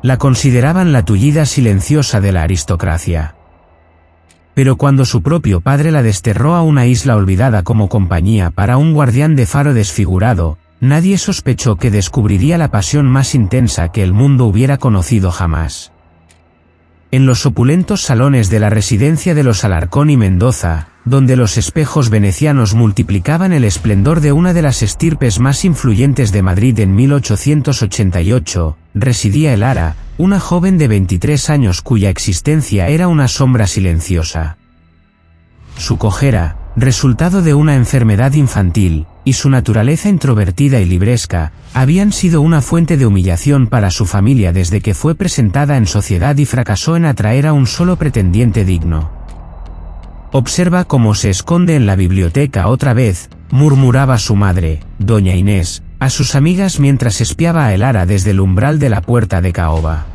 La consideraban la tullida silenciosa de la aristocracia. Pero cuando su propio padre la desterró a una isla olvidada como compañía para un guardián de faro desfigurado, nadie sospechó que descubriría la pasión más intensa que el mundo hubiera conocido jamás. En los opulentos salones de la residencia de los Alarcón y Mendoza, donde los espejos venecianos multiplicaban el esplendor de una de las estirpes más influyentes de Madrid en 1888, residía Elara, una joven de 23 años cuya existencia era una sombra silenciosa. Su cojera, resultado de una enfermedad infantil, y su naturaleza introvertida y libresca, habían sido una fuente de humillación para su familia desde que fue presentada en sociedad y fracasó en atraer a un solo pretendiente digno. «Observa cómo se esconde en la biblioteca otra vez», murmuraba su madre, doña Inés, a sus amigas mientras espiaba a Elara desde el umbral de la puerta de caoba.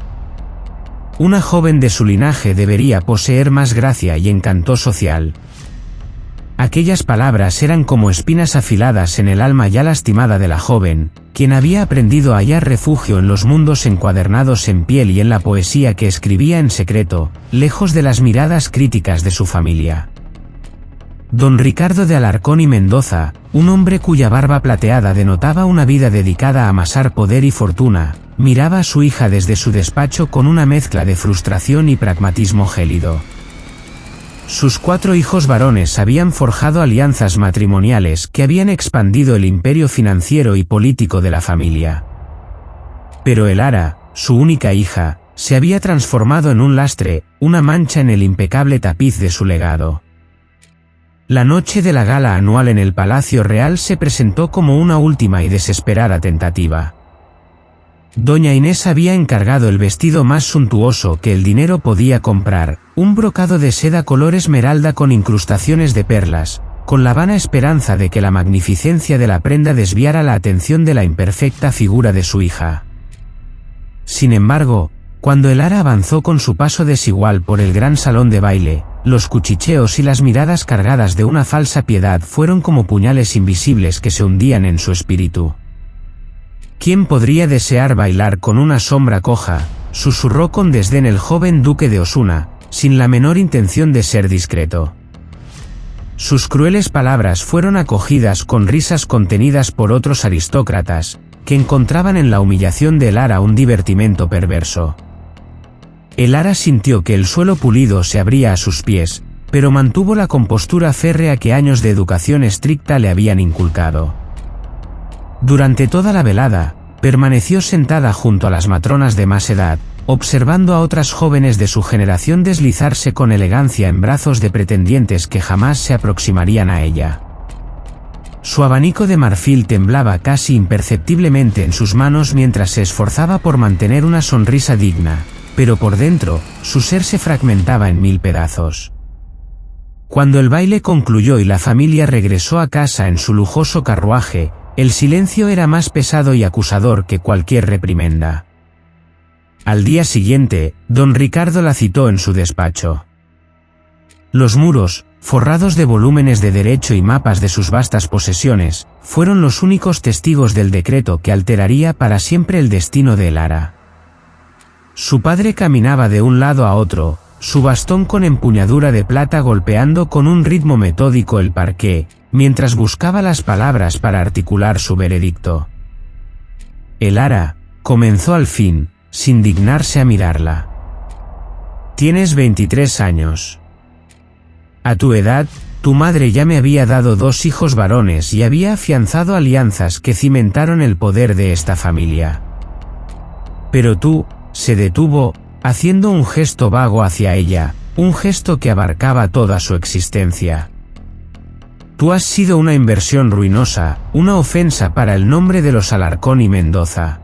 Una joven de su linaje debería poseer más gracia y encanto social. Aquellas palabras eran como espinas afiladas en el alma ya lastimada de la joven, quien había aprendido a hallar refugio en los mundos encuadernados en piel y en la poesía que escribía en secreto, lejos de las miradas críticas de su familia. Don Ricardo de Alarcón y Mendoza, un hombre cuya barba plateada denotaba una vida dedicada a amasar poder y fortuna, miraba a su hija desde su despacho con una mezcla de frustración y pragmatismo gélido. Sus 4 hijos varones habían forjado alianzas matrimoniales que habían expandido el imperio financiero y político de la familia. Pero Elara, su única hija, se había transformado en un lastre, una mancha en el impecable tapiz de su legado. La noche de la gala anual en el Palacio Real se presentó como una última y desesperada tentativa. Doña Inés había encargado el vestido más suntuoso que el dinero podía comprar, un brocado de seda color esmeralda con incrustaciones de perlas, con la vana esperanza de que la magnificencia de la prenda desviara la atención de la imperfecta figura de su hija. Sin embargo, cuando Elara avanzó con su paso desigual por el gran salón de baile, los cuchicheos y las miradas cargadas de una falsa piedad fueron como puñales invisibles que se hundían en su espíritu. «¿Quién podría desear bailar con una sombra coja?», susurró con desdén el joven duque de Osuna, sin la menor intención de ser discreto. Sus crueles palabras fueron acogidas con risas contenidas por otros aristócratas, que encontraban en la humillación de Elara un divertimento perverso. Elara sintió que el suelo pulido se abría a sus pies, pero mantuvo la compostura férrea que años de educación estricta le habían inculcado. Durante toda la velada, permaneció sentada junto a las matronas de más edad, observando a otras jóvenes de su generación deslizarse con elegancia en brazos de pretendientes que jamás se aproximarían a ella. Su abanico de marfil temblaba casi imperceptiblemente en sus manos mientras se esforzaba por mantener una sonrisa digna, pero por dentro, su ser se fragmentaba en 1000 pedazos. Cuando el baile concluyó y la familia regresó a casa en su lujoso carruaje, el silencio era más pesado y acusador que cualquier reprimenda. Al día siguiente, don Ricardo la citó en su despacho. Los muros, forrados de volúmenes de derecho y mapas de sus vastas posesiones, fueron los únicos testigos del decreto que alteraría para siempre el destino de Elara. Su padre caminaba de un lado a otro, su bastón con empuñadura de plata golpeando con un ritmo metódico el parqué, mientras buscaba las palabras para articular su veredicto. Elara, comenzó al fin, sin dignarse a mirarla. «Tienes 23 años. A tu edad, tu madre ya me había dado 2 hijos varones y había afianzado alianzas que cimentaron el poder de esta familia. Pero tú», se detuvo, haciendo un gesto vago hacia ella, un gesto que abarcaba toda su existencia. «Tú has sido una inversión ruinosa, una ofensa para el nombre de los Alarcón y Mendoza».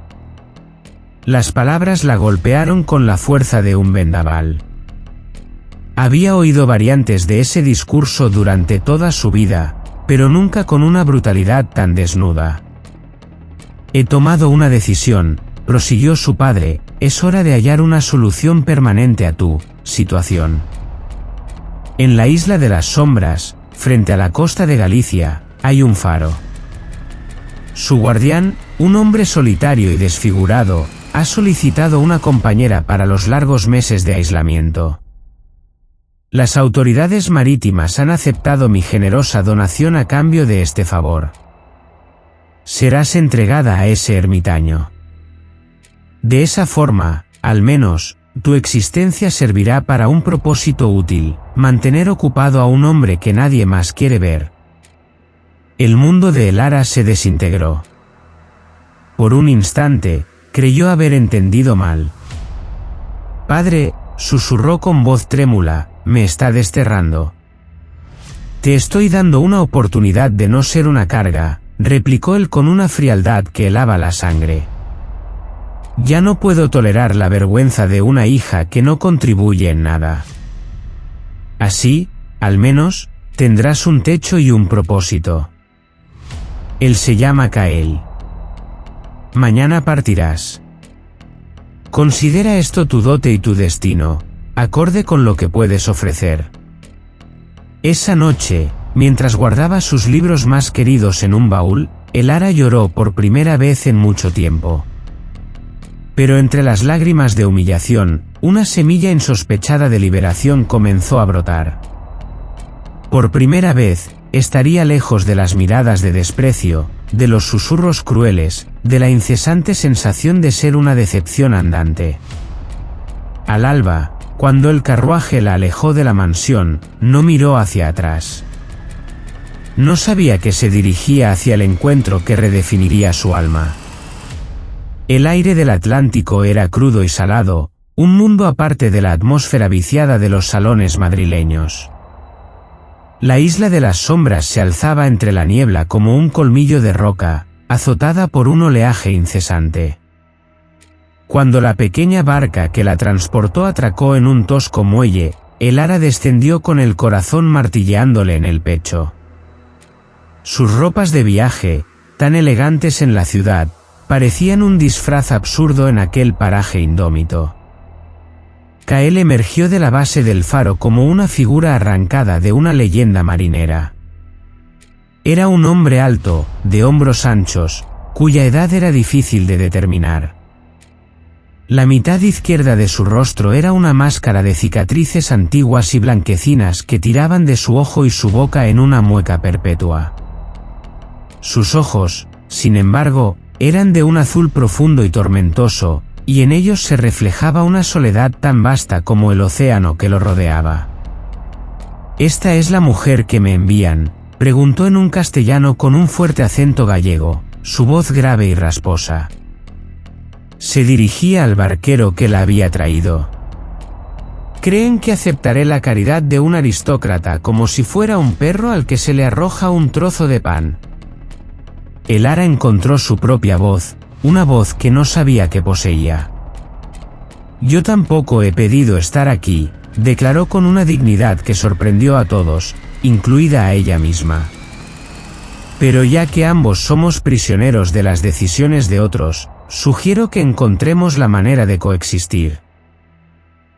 Las palabras la golpearon con la fuerza de un vendaval. Había oído variantes de ese discurso durante toda su vida, pero nunca con una brutalidad tan desnuda. «He tomado una decisión», prosiguió su padre, «es hora de hallar una solución permanente a tu situación. En la isla de las sombras, frente a la costa de Galicia, hay un faro. Su guardián, un hombre solitario y desfigurado, ha solicitado una compañera para los largos meses de aislamiento. Las autoridades marítimas han aceptado mi generosa donación a cambio de este favor. Serás entregada a ese ermitaño. De esa forma, al menos, tu existencia servirá para un propósito útil, mantener ocupado a un hombre que nadie más quiere ver. El mundo de Elara se desintegró. Por un instante, creyó haber entendido mal. Padre, susurró con voz trémula, me está desterrando. Te estoy dando una oportunidad de no ser una carga, replicó él con una frialdad que helaba la sangre. Ya no puedo tolerar la vergüenza de una hija que no contribuye en nada. Así, al menos, tendrás un techo y un propósito. Él se llama Kael. Mañana partirás. Considera esto tu dote y tu destino, acorde con lo que puedes ofrecer. Esa noche, mientras guardaba sus libros más queridos en un baúl, Elara lloró por primera vez en mucho tiempo. Pero entre las lágrimas de humillación, una semilla insospechada de liberación comenzó a brotar. Por primera vez, estaría lejos de las miradas de desprecio, de los susurros crueles, de la incesante sensación de ser una decepción andante. Al alba, cuando el carruaje la alejó de la mansión, no miró hacia atrás. No sabía que se dirigía hacia el encuentro que redefiniría su alma. El aire del Atlántico era crudo y salado, un mundo aparte de la atmósfera viciada de los salones madrileños. La isla de las sombras se alzaba entre la niebla como un colmillo de roca, azotada por un oleaje incesante. Cuando la pequeña barca que la transportó atracó en un tosco muelle, Elara descendió con el corazón martilleándole en el pecho. Sus ropas de viaje, tan elegantes en la ciudad, parecían un disfraz absurdo en aquel paraje indómito. Kael emergió de la base del faro como una figura arrancada de una leyenda marinera. Era un hombre alto, de hombros anchos, cuya edad era difícil de determinar. La mitad izquierda de su rostro era una máscara de cicatrices antiguas y blanquecinas que tiraban de su ojo y su boca en una mueca perpetua. Sus ojos, sin embargo, eran de un azul profundo y tormentoso, y en ellos se reflejaba una soledad tan vasta como el océano que lo rodeaba. «¿Esta es la mujer que me envían?», preguntó en un castellano con un fuerte acento gallego, su voz grave y rasposa. Se dirigía al barquero que la había traído. «¿Creen que aceptaré la caridad de un aristócrata como si fuera un perro al que se le arroja un trozo de pan?» Elara encontró su propia voz, una voz que no sabía que poseía. «Yo tampoco he pedido estar aquí», declaró con una dignidad que sorprendió a todos, incluida a ella misma. «Pero ya que ambos somos prisioneros de las decisiones de otros, sugiero que encontremos la manera de coexistir».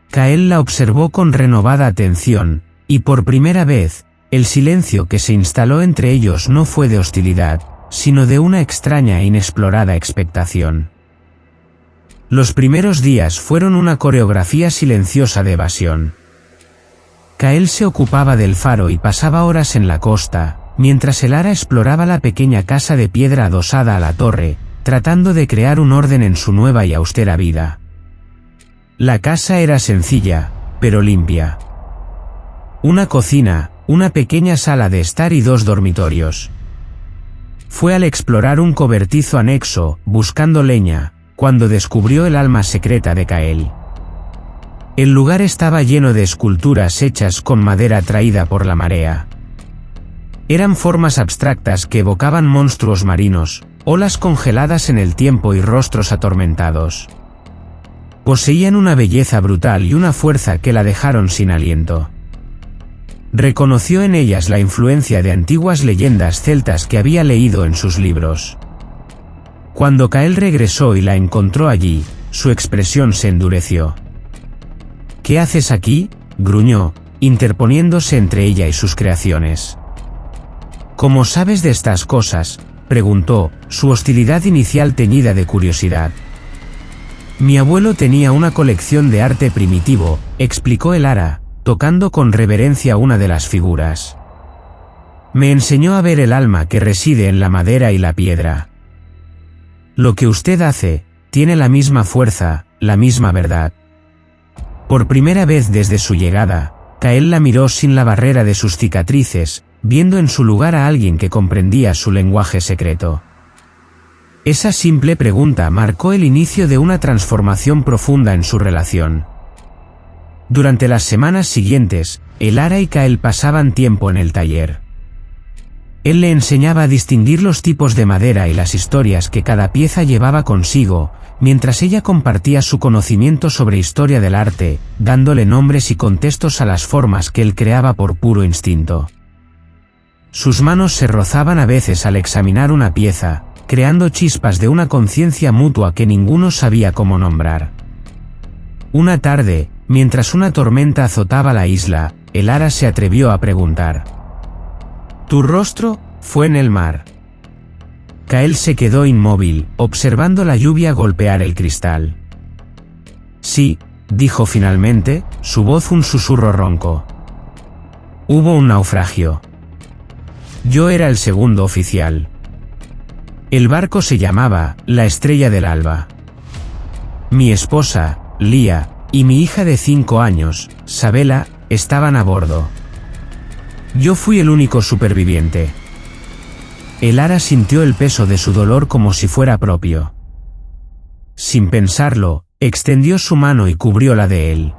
Kael la observó con renovada atención, y por primera vez, el silencio que se instaló entre ellos no fue de hostilidad, sino de una extraña e inexplorada expectación. Los primeros días fueron una coreografía silenciosa de evasión. Kael se ocupaba del faro y pasaba horas en la costa, mientras Elara exploraba la pequeña casa de piedra adosada a la torre, tratando de crear un orden en su nueva y austera vida. La casa era sencilla, pero limpia. Una cocina, una pequeña sala de estar y 2 dormitorios. Fue al explorar un cobertizo anexo, buscando leña, cuando descubrió el alma secreta de Kael. El lugar estaba lleno de esculturas hechas con madera traída por la marea. Eran formas abstractas que evocaban monstruos marinos, olas congeladas en el tiempo y rostros atormentados. Poseían una belleza brutal y una fuerza que la dejaron sin aliento. Reconoció en ellas la influencia de antiguas leyendas celtas que había leído en sus libros. Cuando Kael regresó y la encontró allí, su expresión se endureció. «¿Qué haces aquí?», gruñó, interponiéndose entre ella y sus creaciones. «¿Cómo sabes de estas cosas?», preguntó, su hostilidad inicial teñida de curiosidad. Mi abuelo tenía una colección de arte primitivo, explicó Elara, tocando con reverencia una de las figuras. Me enseñó a ver el alma que reside en la madera y la piedra. Lo que usted hace, tiene la misma fuerza, la misma verdad. Por primera vez desde su llegada, Kael la miró sin la barrera de sus cicatrices, viendo en su lugar a alguien que comprendía su lenguaje secreto. Esa simple pregunta marcó el inicio de una transformación profunda en su relación. Durante las semanas siguientes, Elara y Kael pasaban tiempo en el taller. Él le enseñaba a distinguir los tipos de madera y las historias que cada pieza llevaba consigo, mientras ella compartía su conocimiento sobre historia del arte, dándole nombres y contextos a las formas que él creaba por puro instinto. Sus manos se rozaban a veces al examinar una pieza, creando chispas de una conciencia mutua que ninguno sabía cómo nombrar. Una tarde, mientras una tormenta azotaba la isla, Elara se atrevió a preguntar: «¿Tu rostro fue en el mar?» Kael se quedó inmóvil, observando la lluvia golpear el cristal. «Sí», dijo finalmente, su voz un susurro ronco. «Hubo un naufragio. Yo era el segundo oficial. El barco se llamaba La Estrella del Alba. Mi esposa, Lía, y mi hija de 5 años, Sabela, estaban a bordo. Yo fui el único superviviente». Elara sintió el peso de su dolor como si fuera propio. Sin pensarlo, extendió su mano y cubrió la de él.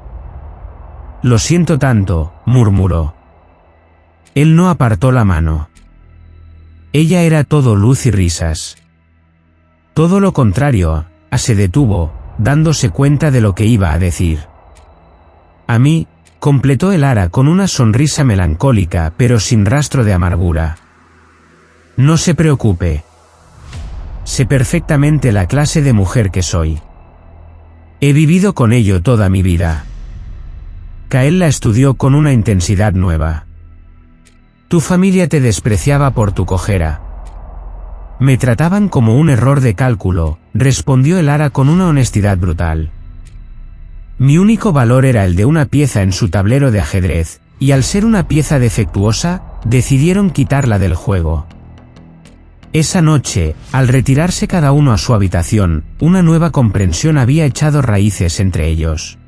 «Lo siento tanto», murmuró. Él no apartó la mano. Ella era todo luz y risas. Todo lo contrario, se detuvo, dándose cuenta de lo que iba a decir. «A mí», completó Elara con una sonrisa melancólica pero sin rastro de amargura. «No se preocupe. Sé perfectamente la clase de mujer que soy. He vivido con ello toda mi vida». Kael la estudió con una intensidad nueva. «Tu familia te despreciaba por tu cojera». «Me trataban como un error de cálculo», respondió Elara con una honestidad brutal. «Mi único valor era el de una pieza en su tablero de ajedrez, y al ser una pieza defectuosa, decidieron quitarla del juego». Esa noche, al retirarse cada uno a su habitación, una nueva comprensión había echado raíces entre ellos.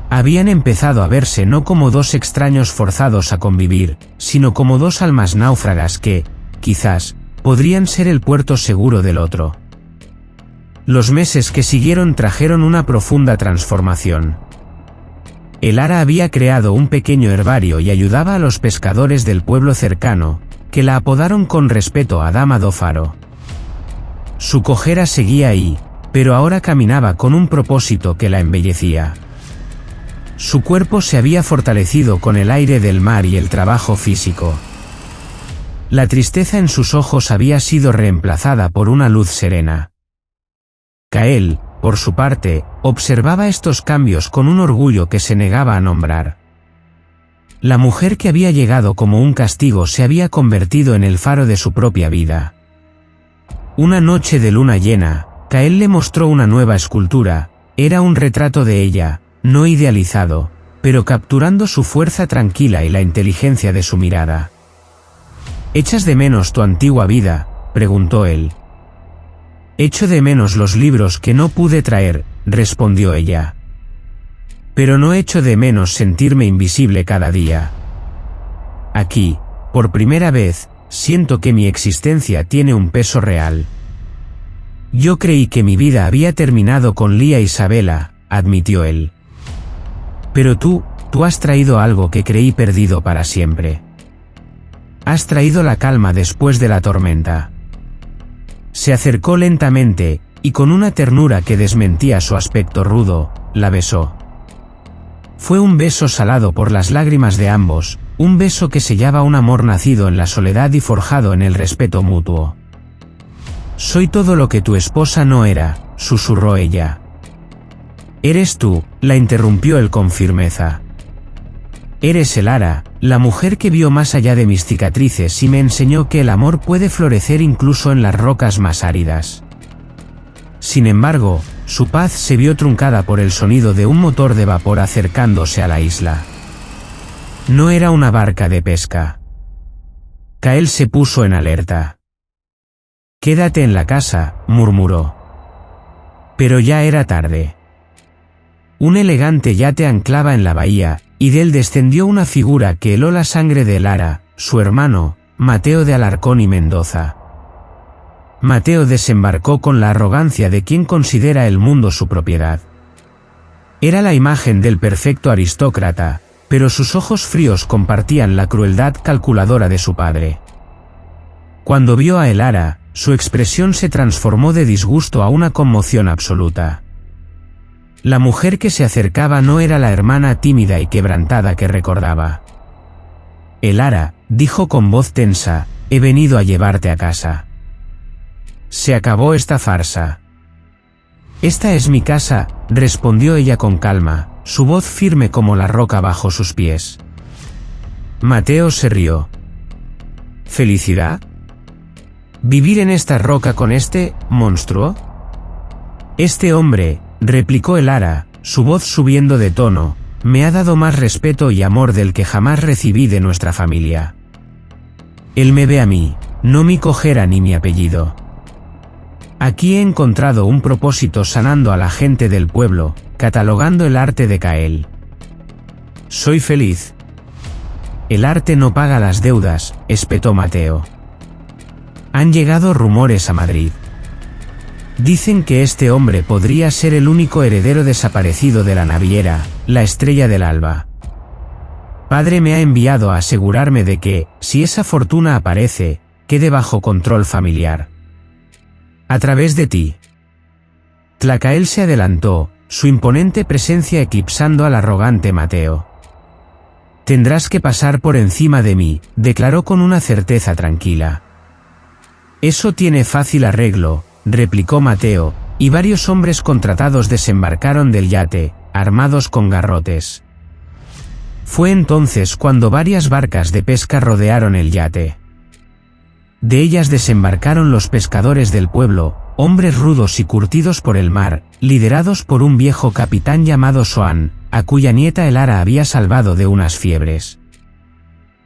Habían empezado a verse no como dos extraños forzados a convivir, sino como dos almas náufragas que, quizás, podrían ser el puerto seguro del otro. Los meses que siguieron trajeron una profunda transformación. Elara había creado un pequeño herbario y ayudaba a los pescadores del pueblo cercano, que la apodaron con respeto a Dama do Faro. Su cojera seguía ahí, pero ahora caminaba con un propósito que la embellecía. Su cuerpo se había fortalecido con el aire del mar y el trabajo físico. La tristeza en sus ojos había sido reemplazada por una luz serena. Kael, por su parte, observaba estos cambios con un orgullo que se negaba a nombrar. La mujer que había llegado como un castigo se había convertido en el faro de su propia vida. Una noche de luna llena, Kael le mostró una nueva escultura. Era un retrato de ella, no idealizado, pero capturando su fuerza tranquila y la inteligencia de su mirada. «¿Echas de menos tu antigua vida?», preguntó él. «Echo de menos los libros que no pude traer», respondió ella. «Pero no echo de menos sentirme invisible cada día. Aquí, por primera vez, siento que mi existencia tiene un peso real». «Yo creí que mi vida había terminado con Lía y Sabela», admitió él. «Pero tú has traído algo que creí perdido para siempre. Has traído la calma después de la tormenta». Se acercó lentamente, y con una ternura que desmentía su aspecto rudo, la besó. Fue un beso salado por las lágrimas de ambos, un beso que sellaba un amor nacido en la soledad y forjado en el respeto mutuo. «Soy todo lo que tu esposa no era», susurró ella. «Eres tú», la interrumpió él con firmeza. «Eres Elara, la mujer que vio más allá de mis cicatrices y me enseñó que el amor puede florecer incluso en las rocas más áridas». Sin embargo, su paz se vio truncada por el sonido de un motor de vapor acercándose a la isla. No era una barca de pesca. Kael se puso en alerta. «Quédate en la casa», murmuró. Pero ya era tarde. Un elegante yate anclaba en la bahía, y de él descendió una figura que heló la sangre de Lara, su hermano, Mateo de Alarcón y Mendoza. Mateo desembarcó con la arrogancia de quien considera el mundo su propiedad. Era la imagen del perfecto aristócrata, pero sus ojos fríos compartían la crueldad calculadora de su padre. Cuando vio a Elara, su expresión se transformó de disgusto a una conmoción absoluta. La mujer que se acercaba no era la hermana tímida y quebrantada que recordaba. «Elara», dijo con voz tensa, «he venido a llevarte a casa». «Se acabó esta farsa». «Esta es mi casa», respondió ella con calma, su voz firme como la roca bajo sus pies. Mateo se rió. «¿Felicidad? ¿Vivir en esta roca con este monstruo?» «Este hombre», replicó Elara, su voz subiendo de tono, «me ha dado más respeto y amor del que jamás recibí de nuestra familia. Él me ve a mí, no mi cojera ni mi apellido. Aquí he encontrado un propósito sanando a la gente del pueblo, catalogando el arte de Kael. Soy feliz». «El arte no paga las deudas», espetó Mateo. «Han llegado rumores a Madrid. Dicen que este hombre podría ser el único heredero desaparecido de la naviera, la Estrella del Alba. Padre me ha enviado a asegurarme de que, si esa fortuna aparece, quede bajo control familiar. A través de ti». Tlacael se adelantó, su imponente presencia eclipsando al arrogante Mateo. «Tendrás que pasar por encima de mí», declaró con una certeza tranquila. «Eso tiene fácil arreglo», replicó Mateo, y varios hombres contratados desembarcaron del yate, armados con garrotes. Fue entonces cuando varias barcas de pesca rodearon el yate. De ellas desembarcaron los pescadores del pueblo, hombres rudos y curtidos por el mar, liderados por un viejo capitán llamado Soan, a cuya nieta Elara había salvado de unas fiebres.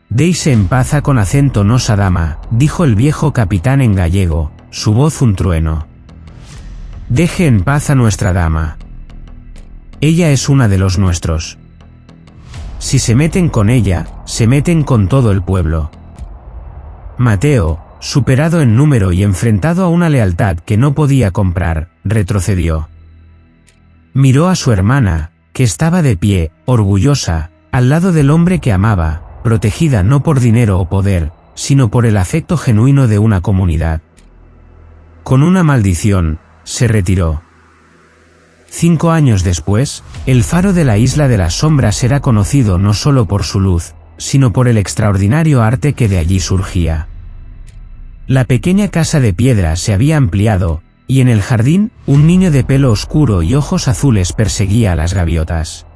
«Deise en paz con acento nosa dama», dijo el viejo capitán en gallego, su voz un trueno. «Deje en paz a nuestra dama. Ella es una de los nuestros. Si se meten con ella, se meten con todo el pueblo». Mateo, superado en número y enfrentado a una lealtad que no podía comprar, retrocedió. Miró a su hermana, que estaba de pie, orgullosa, al lado del hombre que amaba, protegida no por dinero o poder, sino por el afecto genuino de una comunidad. Con una maldición, se retiró. 5 años después, el faro de la Isla de las Sombras era conocido no solo por su luz, sino por el extraordinario arte que de allí surgía. La pequeña casa de piedra se había ampliado, y en el jardín, un niño de pelo oscuro y ojos azules perseguía a las gaviotas.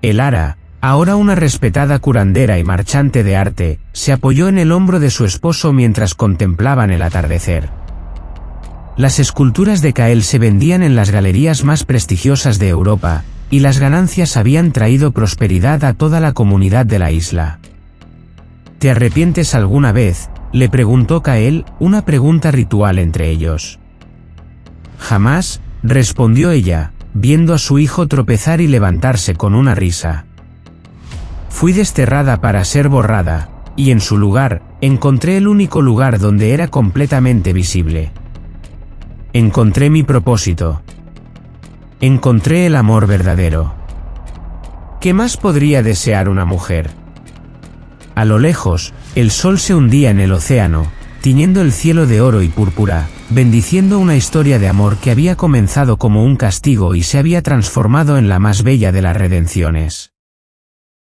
Elara, ahora una respetada curandera y marchante de arte, se apoyó en el hombro de su esposo mientras contemplaban el atardecer. Las esculturas de Kael se vendían en las galerías más prestigiosas de Europa, y las ganancias habían traído prosperidad a toda la comunidad de la isla. ¿Te arrepientes alguna vez?, le preguntó Kael, una pregunta ritual entre ellos. Jamás, respondió ella, viendo a su hijo tropezar y levantarse con una risa. Fui desterrada para ser borrada, y en su lugar, encontré el único lugar donde era completamente visible. Encontré mi propósito. Encontré el amor verdadero. ¿Qué más podría desear una mujer? A lo lejos, el sol se hundía en el océano, tiñendo el cielo de oro y púrpura, bendiciendo una historia de amor que había comenzado como un castigo y se había transformado en la más bella de las redenciones.